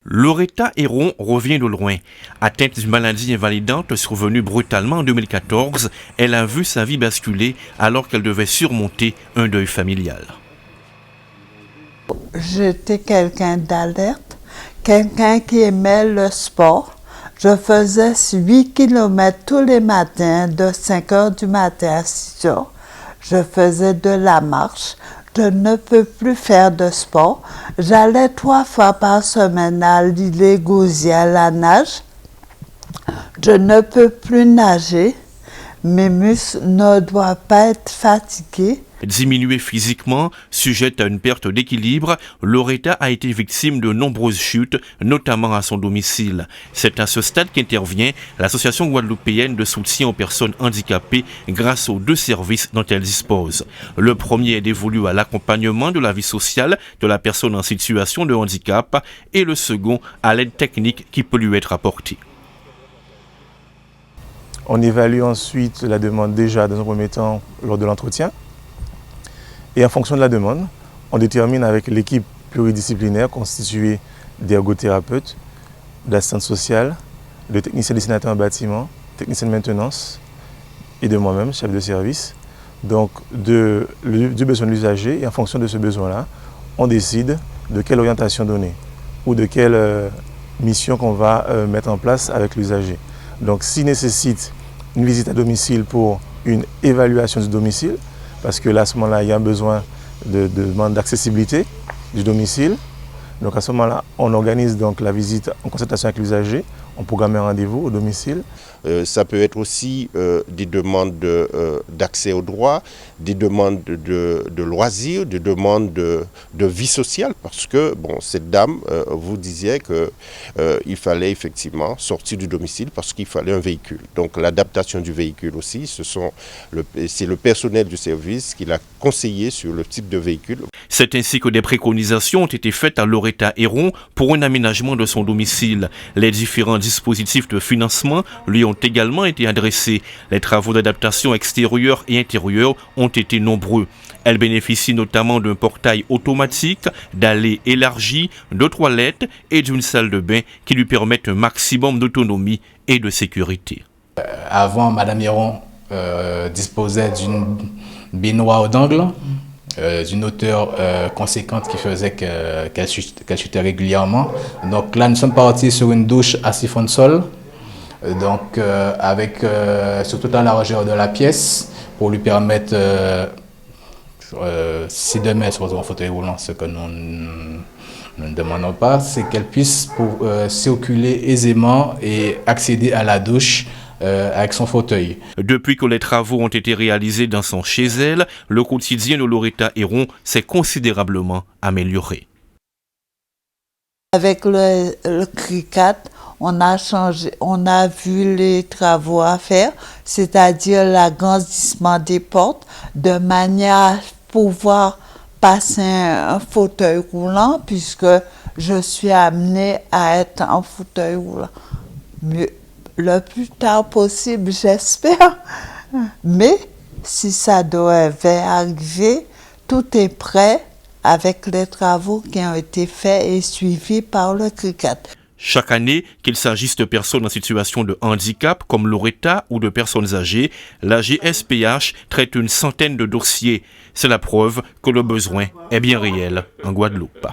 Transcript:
Loretta Héron revient de loin. Atteinte d'une maladie invalidante survenue brutalement en 2014, elle a vu sa vie basculer alors qu'elle devait surmonter un deuil familial. J'étais quelqu'un d'alerte, quelqu'un qui aimait le sport. Je faisais 8 km tous les matins, de 5 heures du matin à 6 heures. Je faisais de la marche. Je ne peux plus faire de sport. J'allais 3 fois par semaine à l'île-Gouzier à la nage. Je ne peux plus nager. Mes muscles ne doivent pas être fatigués. Diminuée physiquement, sujette à une perte d'équilibre, Loretta a été victime de nombreuses chutes, notamment à son domicile. C'est à ce stade qu'intervient l'Association guadeloupéenne de soutien aux personnes handicapées grâce aux 2 services dont elle dispose. Le premier est dévolu à l'accompagnement de la vie sociale de la personne en situation de handicap et le second à l'aide technique qui peut lui être apportée. On évalue ensuite la demande déjà dans un premier temps lors de l'entretien. Et en fonction de la demande, on détermine avec l'équipe pluridisciplinaire constituée d'ergothérapeutes, d'assistantes sociales, de techniciens dessinateurs en bâtiment, techniciens de maintenance et de moi-même, chef de service. Donc du besoin de l'usager et en fonction de ce besoin-là, on décide de quelle orientation donner ou de quelle mission qu'on va mettre en place avec l'usager. Donc s'il nécessite une visite à domicile pour une évaluation du domicile, parce que là, à ce moment-là, il y a un besoin de demande d'accessibilité du domicile. Donc à ce moment-là, on organise donc la visite en concertation avec l'usager, on programme un rendez-vous au domicile. Ça peut être aussi des demandes d'accès aux droits, des demandes de loisirs, des demandes de vie sociale, parce que bon, cette dame vous disait qu'il fallait effectivement sortir du domicile parce qu'il fallait un véhicule. Donc l'adaptation du véhicule aussi, c'est le personnel du service qui l'a conseillé sur le type de véhicule. C'est ainsi que des préconisations ont été faites à Loretta Héron pour un aménagement de son domicile. Les différents dispositifs de financement lui ont également été adressés. Les travaux d'adaptation extérieure et intérieure ont été nombreux. Elle bénéficie notamment d'un portail automatique, d'allées élargies, de toilettes et d'une salle de bain qui lui permettent un maximum d'autonomie et de sécurité. Avant, Madame Héron disposait d'une baignoire d'angle, d'une hauteur conséquente qui faisait qu'elle chutait régulièrement. Donc là, nous sommes partis sur une douche à siphon de sol, donc avec sur toute la largeur de la pièce pour lui permettre, si demain elle se retrouve en fauteuil roulant, ce que nous ne demandons pas, c'est qu'elle puisse circuler aisément et accéder à la douche avec son fauteuil. Depuis que les travaux ont été réalisés dans son chez elle, le quotidien de Loretta Héron s'est considérablement amélioré. Avec le CRICAT, on a vu les travaux à faire, c'est-à-dire l'agrandissement des portes, de manière à pouvoir passer un fauteuil roulant, puisque je suis amenée à être en fauteuil roulant. Le plus tard possible, j'espère. Mais si ça devait arriver, tout est prêt avec les travaux qui ont été faits et suivis par le CRICAT. Chaque année, qu'il s'agisse de personnes en situation de handicap comme Loretta ou de personnes âgées, la GSPH traite une centaine de dossiers. C'est la preuve que le besoin est bien réel en Guadeloupe.